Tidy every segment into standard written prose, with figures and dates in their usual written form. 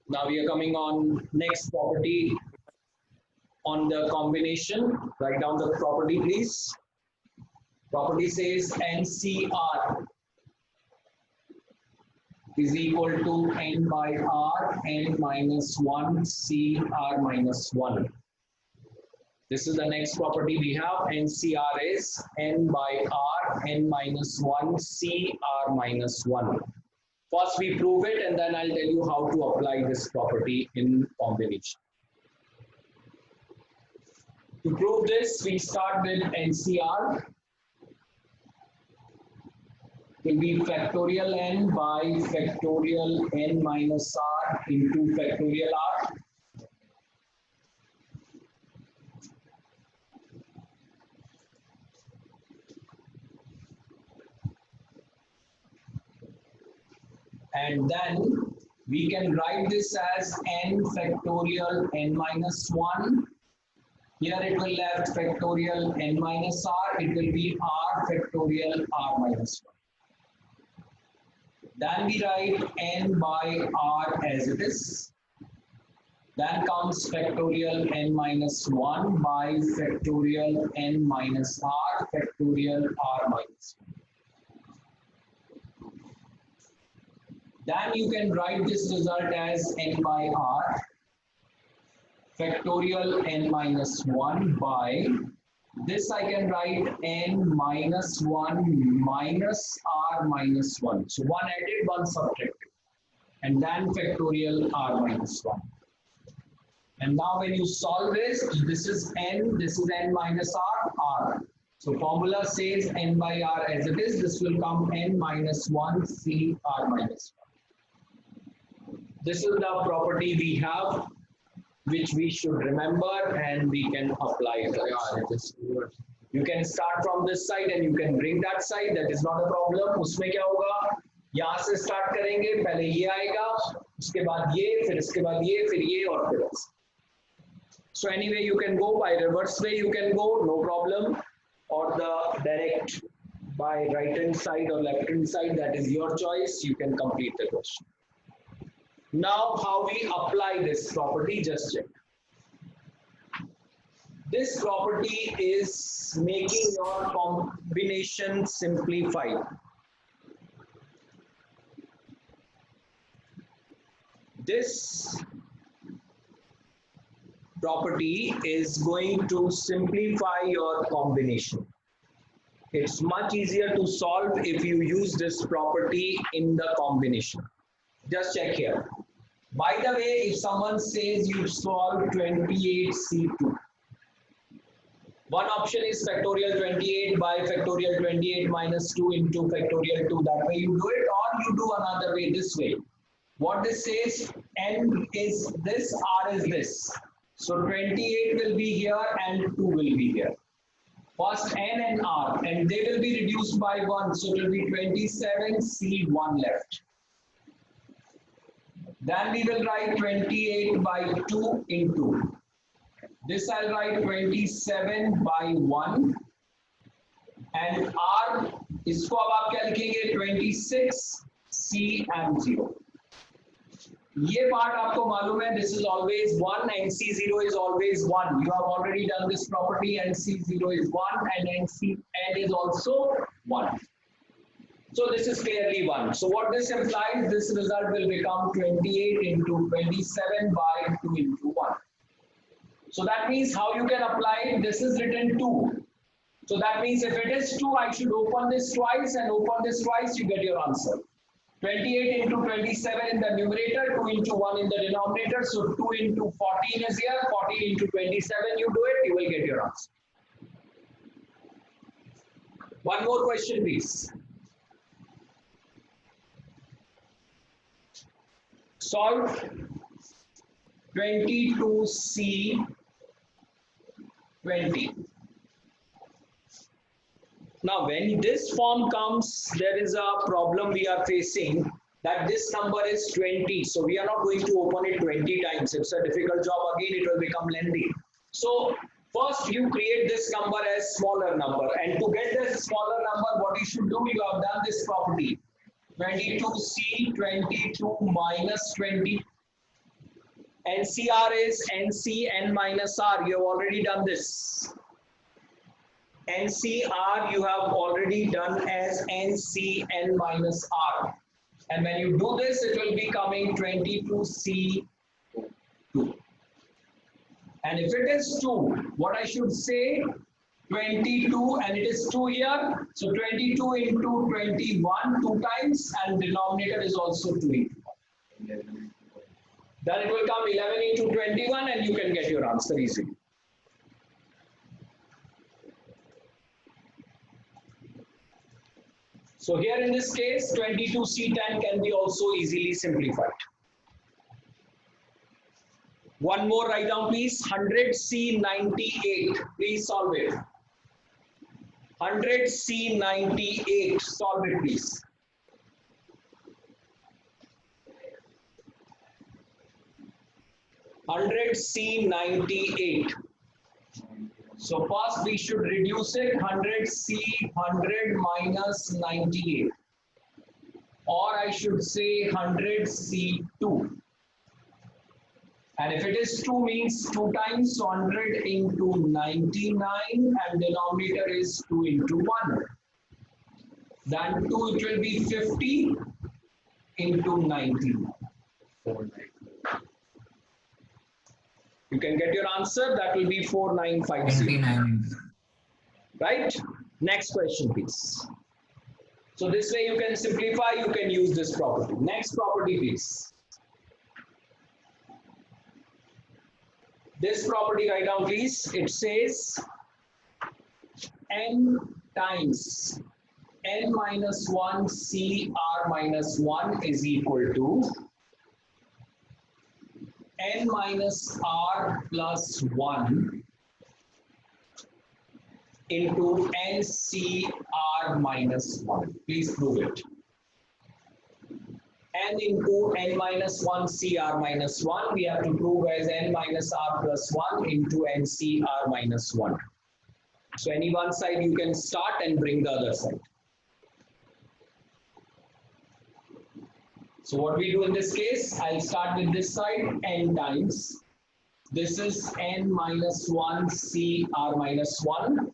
Now we are coming on next property on the combination. Write down the property, please. Property says NCR is equal to N by R, N minus 1, CR minus 1. This is the next property we have. NCR is N by R, N minus 1, CR minus 1. First we prove it and then I'll tell you how to apply this property in combination. To prove this, we start with NCR. Will be factorial n by factorial n minus r into factorial r. And then we can write this as n factorial n minus 1. Here it will have factorial n minus r. It will be r factorial r minus 1. Then we write n by r as it is. Then comes factorial n minus 1 by factorial n minus r factorial r minus 1. Then you can write this result as n by r factorial n minus 1 by this I can write n minus 1 minus r minus 1. So one added, one subtracted. And then factorial r minus 1. And now when you solve this is n minus r. So formula says n by r as it is. This will come n minus 1 c r minus 1. This is the property we have, which we should remember and we can apply it. You can start from this side and you can bring that side. That is not a problem. उसमें क्या होगा? यहाँ से start करेंगे. पहले ये आएगा, उसके बाद ये, फिर इसके बाद ये, फिर ये और फिर ऐसे. So anyway, you can go by reverse way. You can go, no problem, or the direct by right hand side or left hand side. That is your choice. You can complete the question. Now, how we apply this property, just check. This property is making your combination simplified. This property is going to simplify your combination. It's much easier to solve if you use this property in the combination. Just check here. By the way, if someone says you solve 28C2, one option is factorial 28 by factorial 28 minus 2 into factorial 2. That way you do it, or you do another way, this way. What this says, n is this, r is this. So 28 will be here and 2 will be here. First n and r, and they will be reduced by 1. So it will be 27C1 left. Then we will write 28 by 2 into. This I'll write 27 by 1. And R, इसको अब आप क्या लिखेंगे? 26 C and 0. ये part आपको मालूम है. This is always 1 and C0 is always 1. You have already done this property, and C0 is 1 and N is also 1. So this is clearly 1. So what this implies, this result will become 28 into 27 by 2 into 1. So that means how you can apply it, this is written 2. So that means if it is 2, I should open this twice and open this twice, you get your answer. 28 into 27 in the numerator, 2 into 1 in the denominator. So 2 into 14 is here, 14 into 27, you do it, you will get your answer. One more question, please. Solve 22C 20. Now, when this form comes, there is a problem we are facing, that this number is 20. So we are not going to open it 20 times. It's a difficult job. Again, it will become lengthy. So first you create this number as smaller number. And to get this smaller number, what you should do, you have done this property. 22C 22 minus 20. NCR is NC n minus R. You have already done this. NCR you have already done as NC n minus R. And when you do this, it will be coming 22C2. And if it is 2, what I should say? 22, and it is 2 here. So 22 into 21, 2 times, and denominator is also 2 into 1. Then it will come 11 into 21, and you can get your answer easily. So here in this case, 22C10 can be also easily simplified. One more, write down please. 100C98. Please solve it. 100C98. Solve it please. C98. So first we should reduce it. 100 minus 98, or I should say 100C2. And if it is 2 means 2 times, so 100 into 99, and denominator is 2 into 1. Then 2, it will be 50 into 19. You can get your answer, that will be 4950. 29. Right? Next question, please. So this way you can simplify, you can use this property. Next property, please. This property, write down please. It says n times n minus 1 CR minus 1 is equal to n minus R plus 1 into NCR minus 1. Please prove it. N into n minus 1 CR minus 1 we have to prove as n minus R plus 1 into NCR minus 1. So any one side you can start and bring the other side. So what we do in this case, I'll start with this side, n times. This is n minus 1 CR minus 1.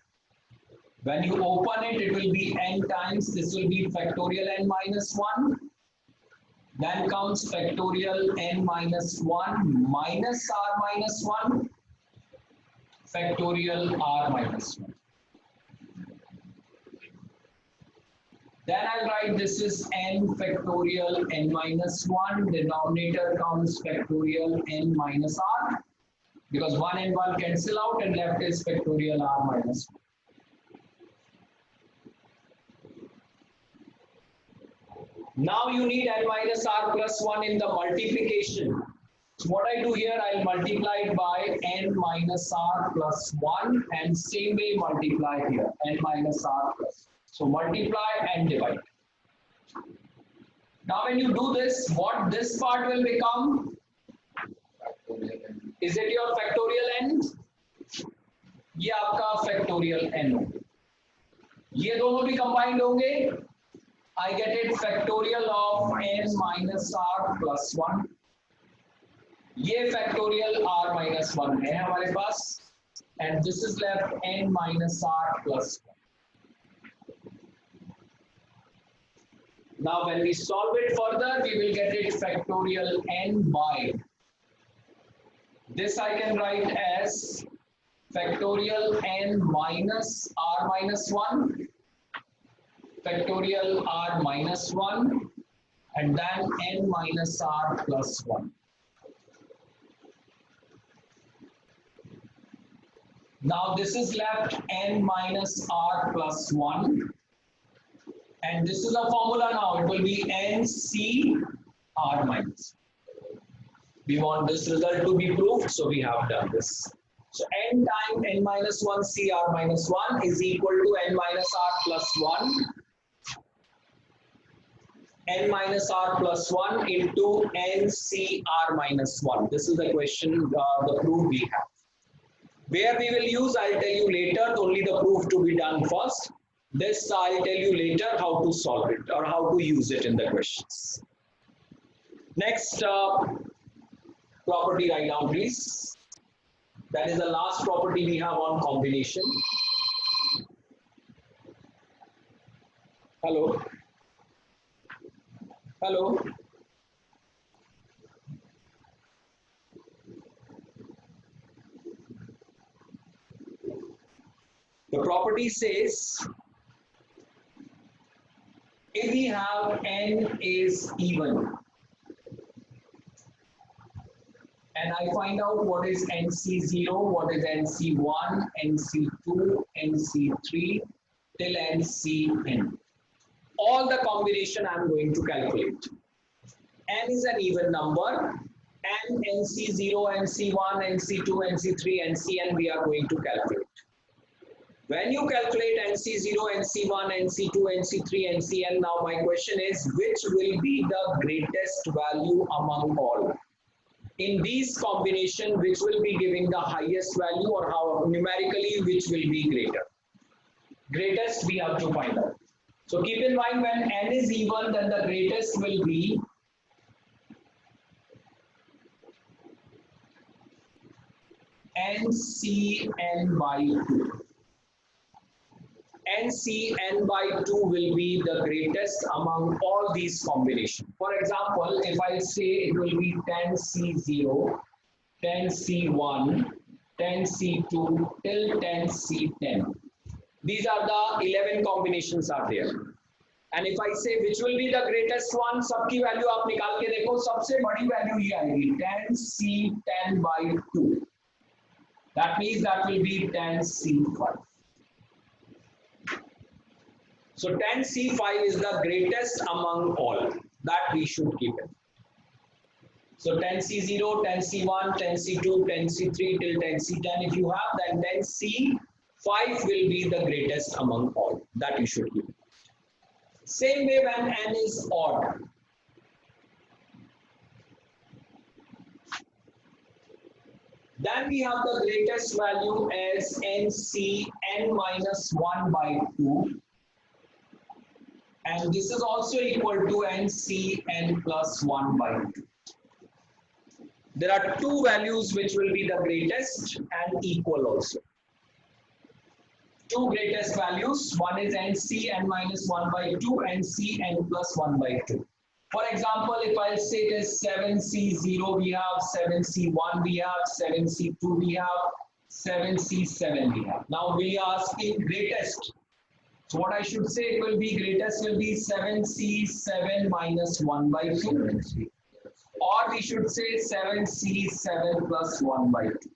When you open it, it will be n times. This will be factorial n minus 1. Then comes factorial n minus 1 minus R minus 1. Factorial R minus 1. Then I'll write this is n factorial n minus 1. Denominator comes factorial n minus R. Because 1 and 1 cancel out and left is factorial R minus 1. Now you need n minus R plus 1 in the multiplication. So what I do here, I'll multiply it by n minus R plus 1 and same way multiply here, n minus R plus. So multiply and divide. Now when you do this, what this part will become? Is it your factorial n? ये आपका factorial n होगा. ये दोनों भी combined होंगे. I get it factorial of n minus R plus 1. ये factorial R minus 1 है हमारे पास. And this is left n minus R plus 1. Now when we solve it further, we will get it factorial n by. This I can write as factorial n minus R minus 1. Factorial R minus 1 and then n minus R plus 1. Now this is left n minus R plus 1 and this is a formula now. It will be NC R minus. We want this result to be proved, so we have done this. So n times n minus 1 CR minus 1 is equal to n minus R plus 1. N minus R plus 1 into NCR minus 1. This is the question, the proof we have. Where we will use, I'll tell you later, only the proof to be done first. This I'll tell you later how to solve it or how to use it in the questions. Next property write down, please. That is the last property we have on combination. Hello. Hello. The property says if we have n is even and I find out what is NC0, what is NC1, NC2, NC3 till NCn. All the combination I am going to calculate. N is an even number and NC0, NC1, NC2, NC3, NCn we are going to calculate. When you calculate NC0, NC1, NC2, NC3, NCn, now my question is which will be the greatest value among all? In these combination, which will be giving the highest value or how numerically which will be greater? Greatest we have to find out. So keep in mind when n is even, then the greatest will be NCn by 2. NCn by 2 will be the greatest among all these combinations. For example, if I say it will be 10C0, 10C1, 10C2 till 10C10. These are the 11 combinations are there. And if I say which will be the greatest one, सबकी value आप निकाल के देखो, सबसे बड़ी value ये आएगी 10C10 by 2. That means that will be 10C5. So 10C5 is the greatest among all. That we should keep it. So 10C0, 10C1, 10C2, 10C3 till 10C10. If you have, then 10C5 will be the greatest among all. That you should keep it. Same way when n is odd. Then we have the greatest value as NCn minus 1 by 2. And this is also equal to NCn plus 1 by 2. There are two values which will be the greatest and equal also. Two greatest values, one is NCn minus 1 by 2, NCn plus 1 by 2. For example, if I say it is 7C0, we have 7C1, we have 7C2, we have 7C7, we have. Now we are asking greatest. So what I should say it will be greatest will be 7C7 minus 1 by 2. Or we should say 7C7 plus 1 by 2.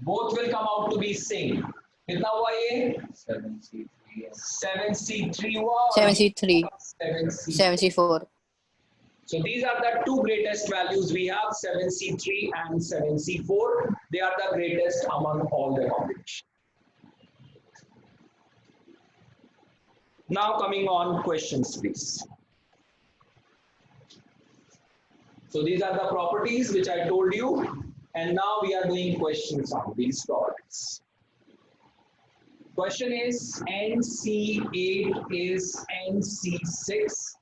Both will come out to be same. कितना हुआ ये? 7C3 हुआ 7C3 7C4. 7C4. So these are the two greatest values we have, 7C3 and 7C4. They are the greatest among all the combinations. Now coming on questions, please. So these are the properties which I told you, and now we are doing questions on these properties. Question is NC8 is NC6.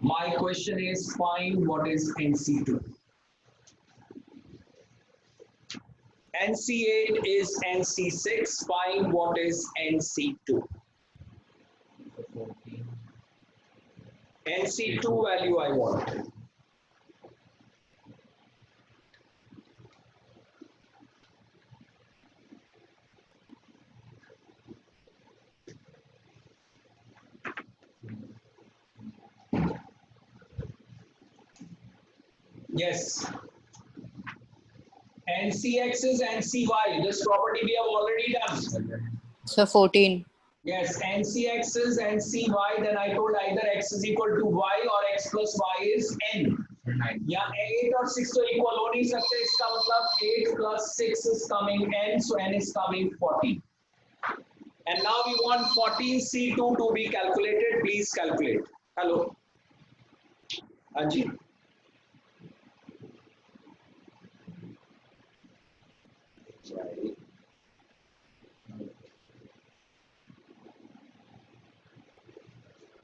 My question is find what is NC2. NC8 is NC6. Find what is NC2. NC2 value I want. Yes. NCX is NCY. This property we have already done. So 14. Yes, NCX is NCY. Then I told either x is equal to y or x plus y is n. Yeah, 8 or 6 तो equal हो नहीं सकते. इसका मतलब 8 plus 6 is coming n, so n is coming 14. And now we want 14C2 to be calculated. Please calculate. Hello. Anji.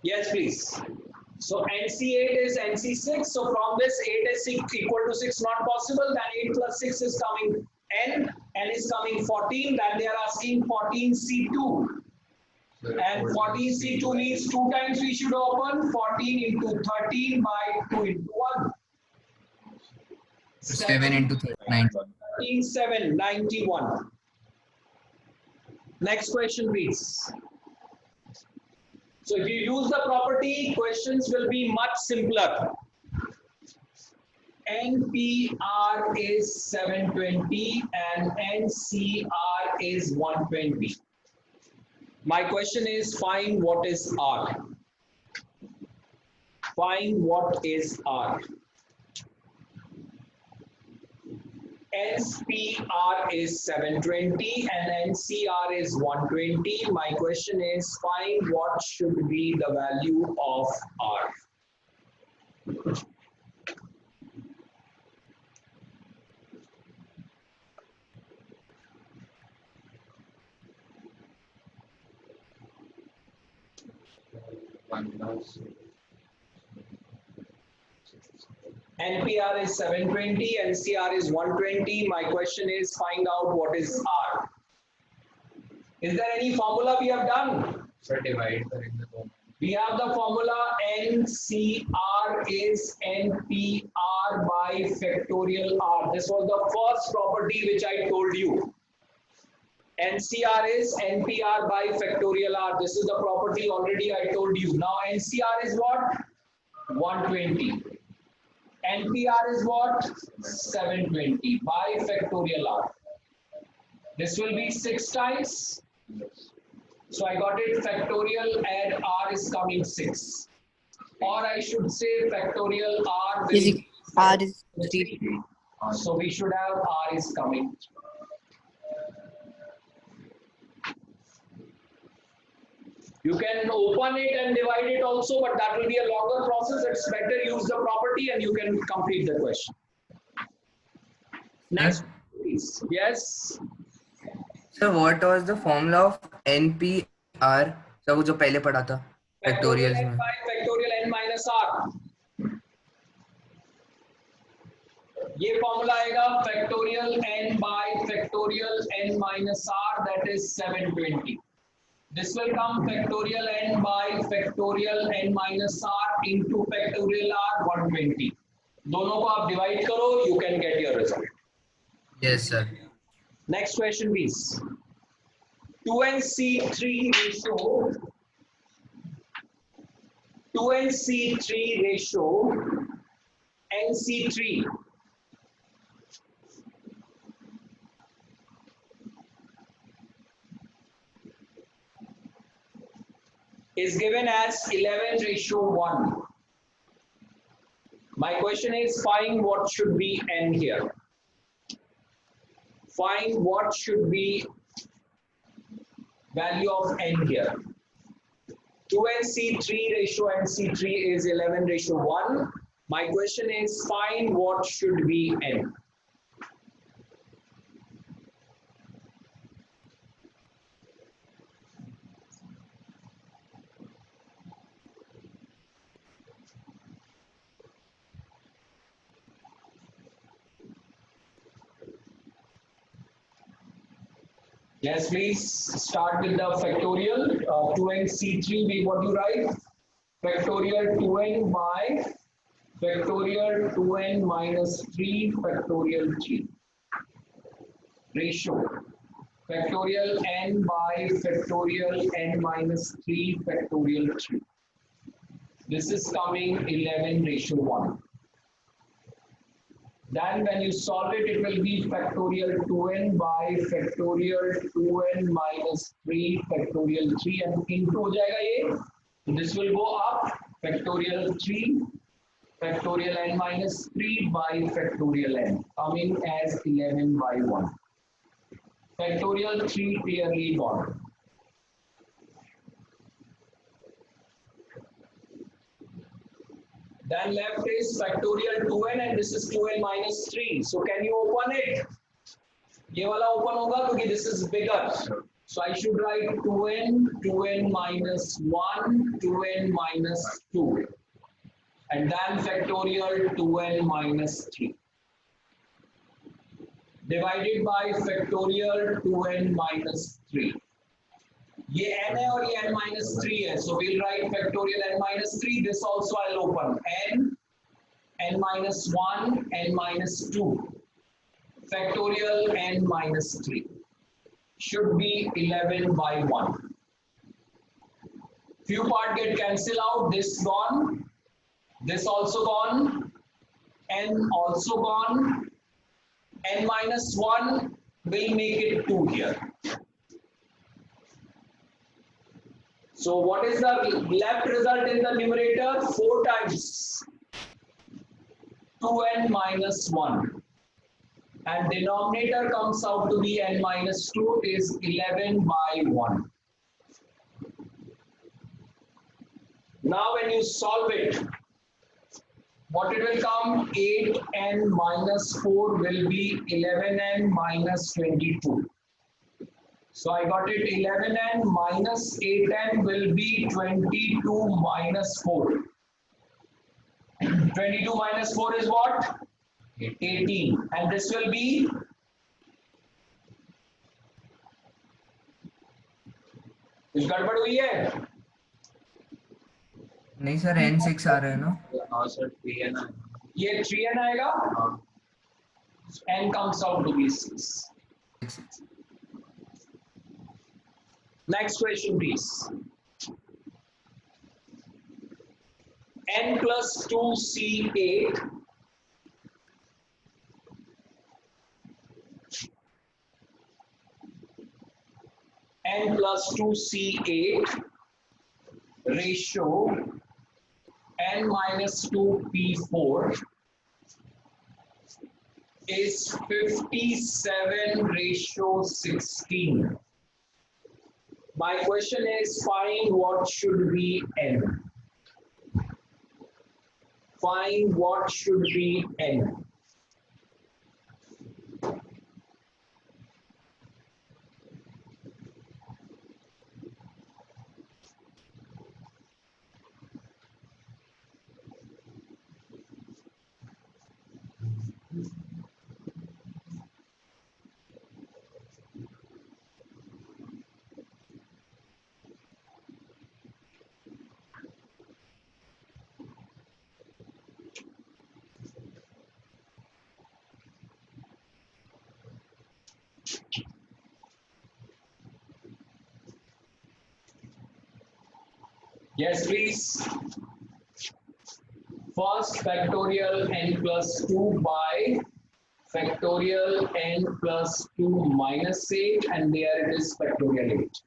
Yes, please. So NC8 is NC6. So from this 8 is equal to 6 not possible. Then 8 plus 6 is coming N. N is coming 14. Then they are asking 14C2. And 14C2 means 2 times we should open. 14 into 13 by 2 into 1. 7 into 39. 13, 7, 91. Next question, please. So if you use the property, questions will be much simpler. NPR is 720 and NCR is 120. My question is, find what is R. Find what is R. NPR is 720 and NCR is 120. My question is, find what should be the value of R. NPR is 720, NCR is 120. My question is, find out what is R. Is there any formula we have done? So divide the We have the formula NCR is NPR by factorial R. This was the first property which I told you. NCR is NPR by factorial R. This is the property already I told you. Now NCR is what? 120. NPR is what? 720 by factorial R. This will be 6 times. So I got it factorial and R is coming 6. Or I should say factorial R will be R is 3. So we should have R is coming. You can open it and divide it also, but that will be a longer process. It's better use the property and you can complete the question. Next, please. Yes. So what was the formula of NPR? So वो जो पहले पढ़ा था Factorial factorials n में. by factorial n minus r. ये formula आएगा factorial n by factorial n minus r, that is 720. This will come factorial n by factorial n minus r into factorial r 120. दोनों को आप divide करो, you can get your result. Yes, sir. Next question, please. 2nC3 ratio. 2nC3 ratio NC3 is given as 11:1. My question is, find what should be n here. Find what should be value of n here. 2nC3 ratio NC3 is 11:1. My question is, find what should be n. Yes, please start with the factorial. 2nC3, what do you write? Factorial 2n by factorial 2n minus 3 factorial 3. Ratio. Factorial n by factorial n minus 3 factorial 3. This is coming 11:1. Then when you solve it, it will be factorial 2n by factorial 2n minus 3 factorial 3 and into हो जाएगा ये. This will go up factorial 3 factorial n minus 3 by factorial n, coming as 11/1. Factorial 3 clearly gone. Then left is factorial 2n and this is 2n minus 3. So can you open it? ये वाला open होगा क्योंकि this is bigger. So I should write 2n, 2n minus 1, 2n minus 2. and then factorial 2n minus 3 divided by factorial 2n minus 3. ये n है और ये n minus 3 है, so we'll write factorial n minus 3. This also I'll open n minus 1, n minus 2, factorial n minus 3 should be 11 by 1. Few part get cancelled out, this gone, this also gone, n also gone, n minus 1 will make it 2 here. So what is the left result in the numerator? 4 times 2n minus 1. And denominator comes out to be n minus 2 is 11 by 1. Now when you solve it, what it will come? 8n minus 4 will be 11n minus 22. So I got it 11n minus 8n will be 22 minus 4. 22 minus 4 is what? 18. And this will be? कुछ गड़बड़ हुई है? नहीं sir n6 आ रहा है ना? हाँ sir 3n आएगा. ये 3n आएगा? हाँ. n comes out to be 6. Next question, please. N plus 2C8 N plus 2C8 ratio N minus 2P4 is 57:16. My question is, find what should be N. Find what should be N. Yes, please. First factorial n plus 2 by factorial n plus 2 minus 8, and there it is factorial 8.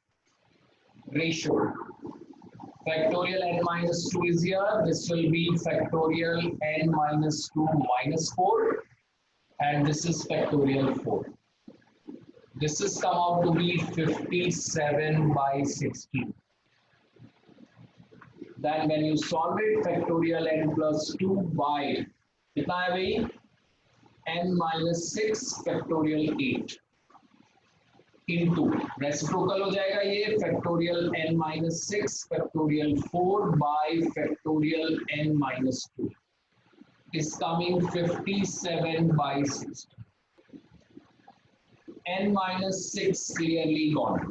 Ratio. Factorial n minus 2 is here. This will be factorial n minus 2 minus 4, and this is factorial 4. This is come out to be 57/16. Then when you solve it, factorial n plus 2 by कितना है भाई? n minus 6 factorial 8 into reciprocal हो जाएगा ये factorial n minus 6 factorial 4 by factorial n minus 2 is coming 57/16. N minus 6 clearly gone.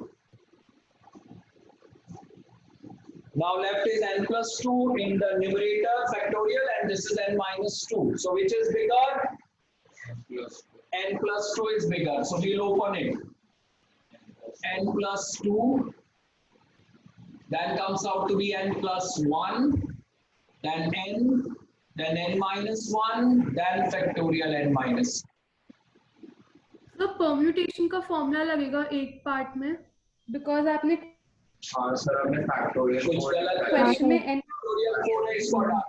Now left is n plus 2 in the numerator factorial, and this is n minus 2. So which is bigger? N plus 2 is bigger. So we'll open it. N plus 2, then comes out to be n plus 1, then n minus 1, then factorial n minus. तो permutation का formula लगेगा एक part में, because आपने हाँ sir, हमने factorial कुछ गलत क्वेश्चन में n फैक्टोरियल 4x को डाला.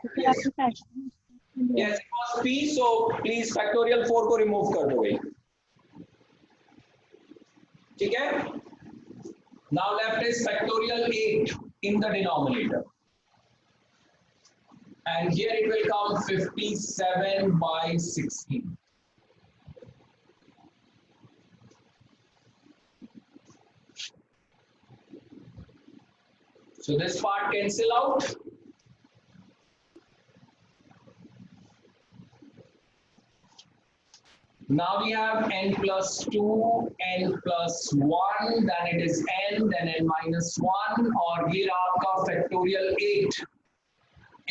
Yes, it was p, so please factorial 4 को रिमूव कर दो भाई. ठीक है? Now left is factorial 8 in the denominator, and here it will come 57/16. So this part cancel out. Now we have n plus 2, n plus 1, then it is n, then n minus 1, और ये रहा आपका factorial 8.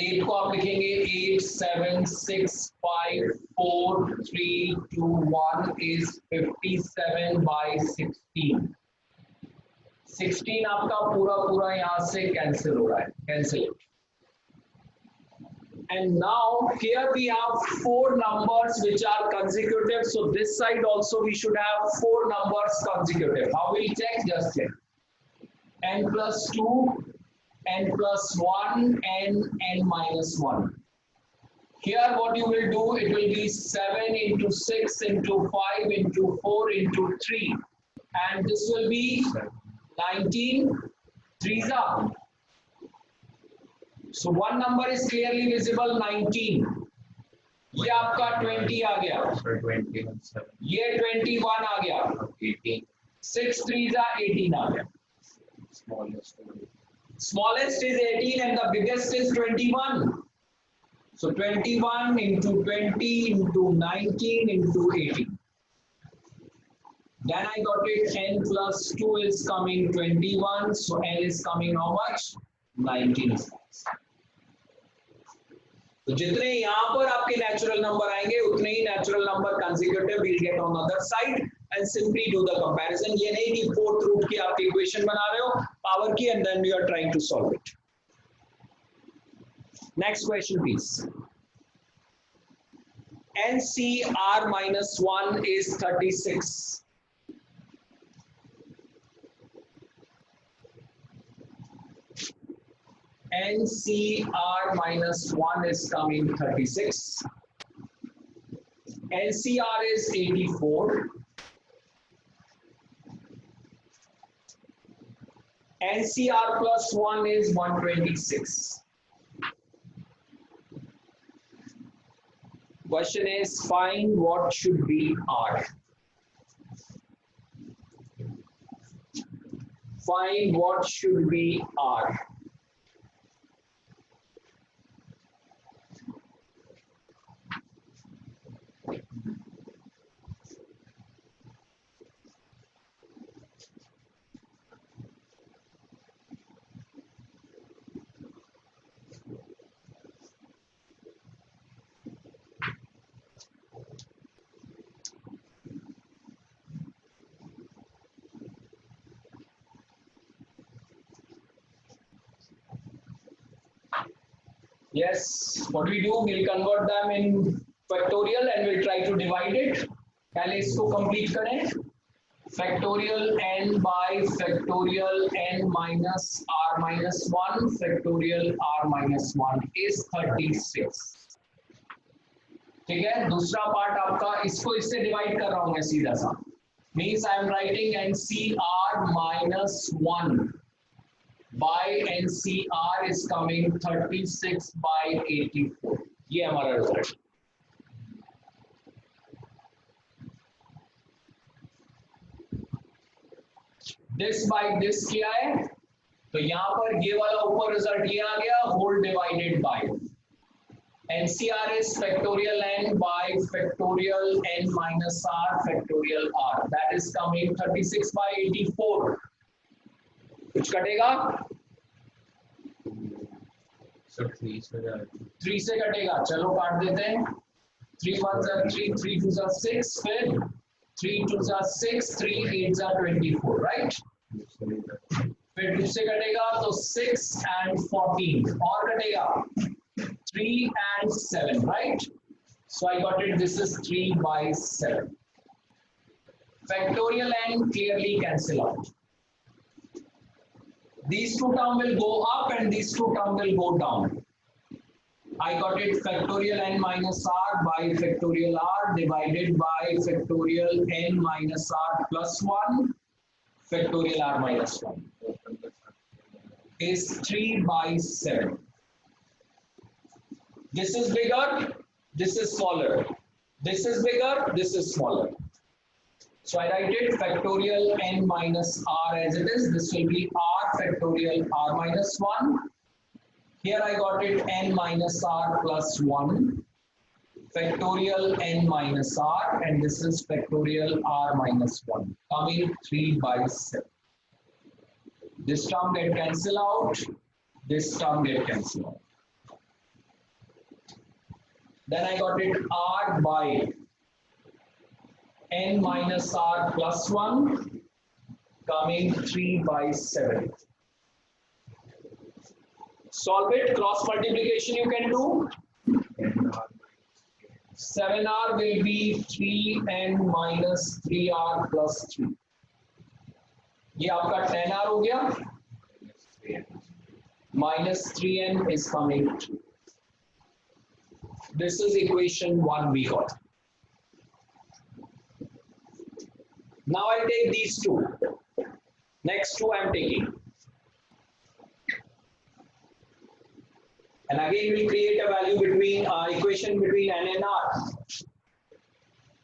8 को आप लिखेंगे 8, 7, 6, 5, 4, 3, 2, 1 is 57 by 16. 16 आपका पूरा पूरा यहाँ से कैंसिल हो रहा है, cancel. And now here we have four numbers which are consecutive. So this side also we should have four numbers consecutive. How will we check? Just check. N plus 2, n plus 1, n minus 1. Here what you will do, it will be 7 into 6 into 5 into 4 into 3. And this will be 19. 3's up. So one number is clearly visible, 19. ये आपका 20 आ गया. ये 21 आ गया. 18. 6 3's are 18 आ गया. Smallest is 18 and the biggest is 21. So 21 into 20 into 19 into 18. Then I got it, n plus 2 is coming 21. So n is coming how much? 19. तो जितने यहाँ पर आपके नेचुरल नंबर आएंगे उतने ही natural number consecutive will get on other side and simply do the comparison. ये नहीं कि फोर्थ रूट की आप इक्वेशन बना रहे हो पावर की and then you are trying to solve it. Next question please. NCR minus 1 is 36. NCR minus 1 is coming 36. NCR is 84. NCR plus 1 is 126. Question is, find what should be R. Find what should be R. Yes, what we do, we'll convert them in factorial and we'll try to divide it. पहले इसको complete करें. Factorial n by factorial n minus r minus 1 factorial r minus 1 is 36. ठीक है. दूसरा part आपका, इसको इससे divide कर रहा हूं मैं सीधा सा. Means I am writing NCR minus 1 by NCR is coming 36 by 84. ये हमारा रिजल्ट. This by this किया है तो यहाँ पर ये वाला ऊपर रिजल्ट ये आ गया, whole divided by. NCR is factorial n by factorial n minus r factorial r. That is coming 36 by 84. कुछ कटेगा? 3 से कटेगा. चलो काट देते हैं. 3 1s are 3, 3 2s are 6, फिर 3 2s are 6, 3 8s are 24, right? फिर 2 से कटेगा तो 6 and 14 और कटेगा 3 and 7, right? So I got it. This is 3 by 7. Factorial n clearly cancel out. These two terms will go up and these two terms will go down. I got it, factorial n minus r by factorial r divided by factorial n minus r plus 1 factorial r minus 1 is 3 by 7. This is bigger, this is smaller. This is bigger, this is smaller. So I write it factorial n minus r as it is. This will be r factorial r minus 1. Here I got it n minus r plus 1 factorial n minus r, and this is factorial r minus 1, coming 3 by 7. This term get cancelled out, this term get cancelled out. Then I got it r by n minus r plus 1, coming 3 by 7. Solve it, cross multiplication you can do. 7r will be 3n minus 3r plus 3. ये आपका 10r हो गया, minus 3n is coming 2. This is equation 1 we got. Now I'll take these two. Next two I'm taking. And again we'll create a value between equation between n and r.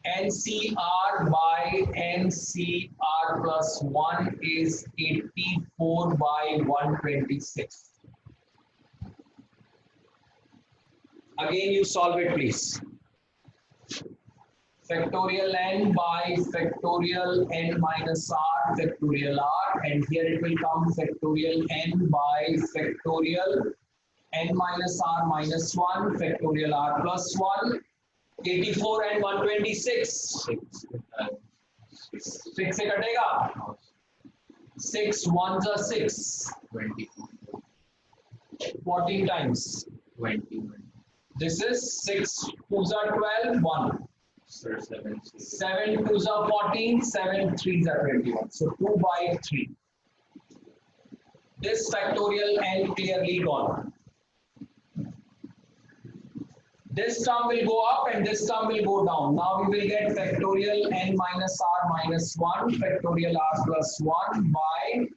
NCR by NCR plus 1 is 84 by 126. Again you solve it please. Factorial n by factorial n minus r factorial r, and here it will come factorial n by factorial n minus r minus 1 factorial r plus 1. 84 and 126. 6 से कटेगा. 6 1s are 6. 14 times. 20. This is 6 2s are 12. 1. 7 2s are 14. 7 3s are 21. So 2 by 3. This factorial n clearly gone. This term will go up and this term will go down. Now we will get factorial n minus r minus 1 factorial r plus 1 by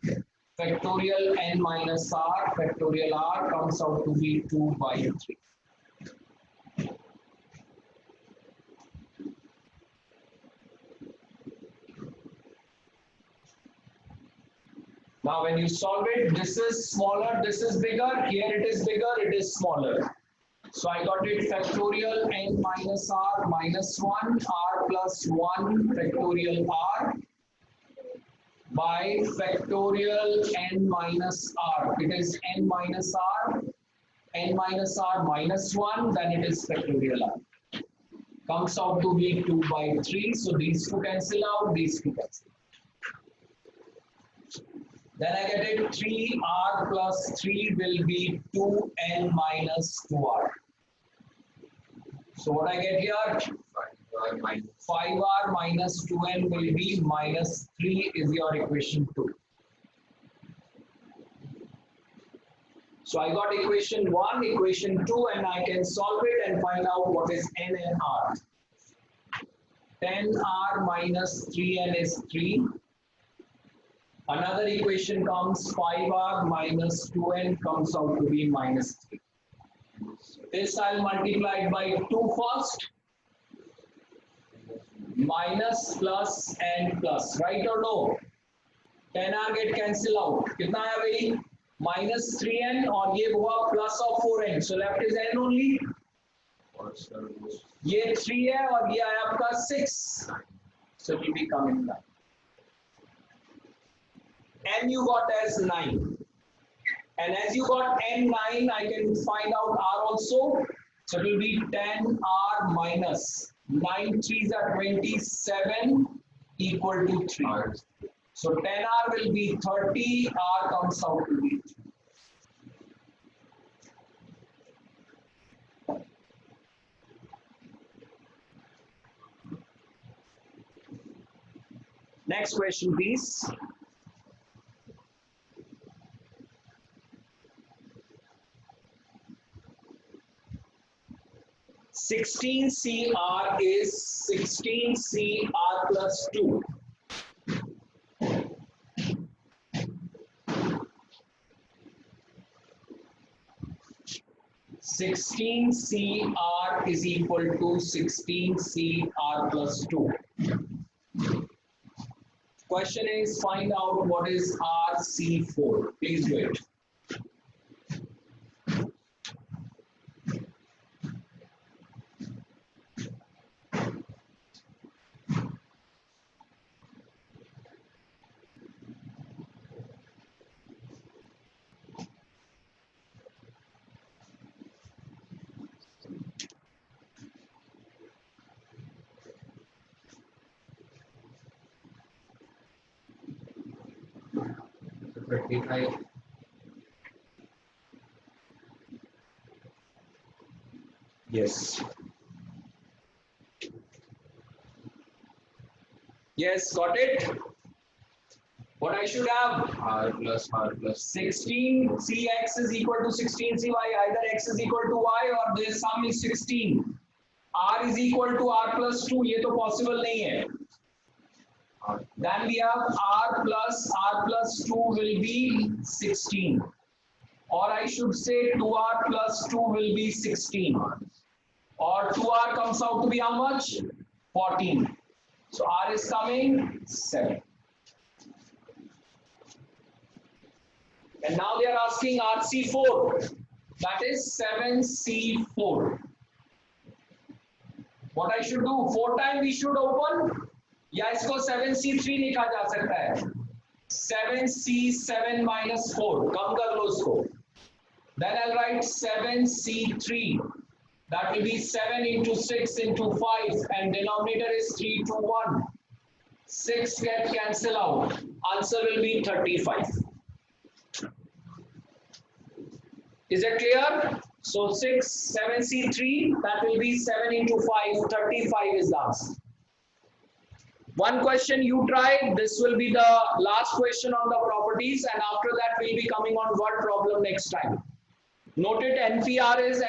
factorial n minus r factorial r comes out to be 2 by 3. Now when you solve it, this is smaller, this is bigger, here it is bigger, it is smaller. So I got it factorial n minus r minus 1 r plus 1 factorial r by factorial n minus r. It is n minus r minus 1, then it is factorial r. Comes out to be 2 by 3. So these two cancel out, these two cancel. Then I get it 3r plus 3 will be 2n minus 2r. So what I get here? 5r minus 2n will be minus 3 is your equation 2. So I got equation 1, equation 2, and I can solve it and find out what is n and r. 10r minus 3n is 3. Another equation comes 5r minus 2n comes out to be minus 3. This I'll multiply it by 2 first. Minus plus and plus, right or no? 10r get cancel out. कितना है भाई? Minus 3n और ये हुआ plus of 4n. So left is n only. ये 3 है और ये आया आपका 6. So it will be coming back. N you got as 9. And as you got n9, I can find out r also. So it will be 10r minus 9 3s are 27 equal to 3. So 10r will be 30, r comes out to be 3. Next question, please. 16 CR is 16 CR plus 2. Sixteen CR is equal to 16 CR plus 2. Question is find out what is RC4. Please do it. 35. Yes. Yes, got it. What I should have? R plus 16. See x is equal to 16 cy. Either x is equal to y or the sum is 16. R is equal to r plus 2. ये तो possible नहीं है. Then we have r plus 2 will be 16. Or I should say 2r plus 2 will be 16. Or 2r comes out to be how much? 14. So r is coming 7. And now they are asking RC4. That is 7C4. What I should do? 4 times we should open. या इसको 7C3 लिखा जा सकता है. 7C7 minus 4. कम कर लो इसको. Then I'll write 7C3. That will be 7 into 6 into 5 and denominator is 3 to 1. 6 get cancel out. Answer will be 35. Is it clear? So 7C3, that will be 7 into 5, 35 is the answer. One question you try, this will be the last question on the properties, and after that we'll be coming on word problem next time. Note it, NPR is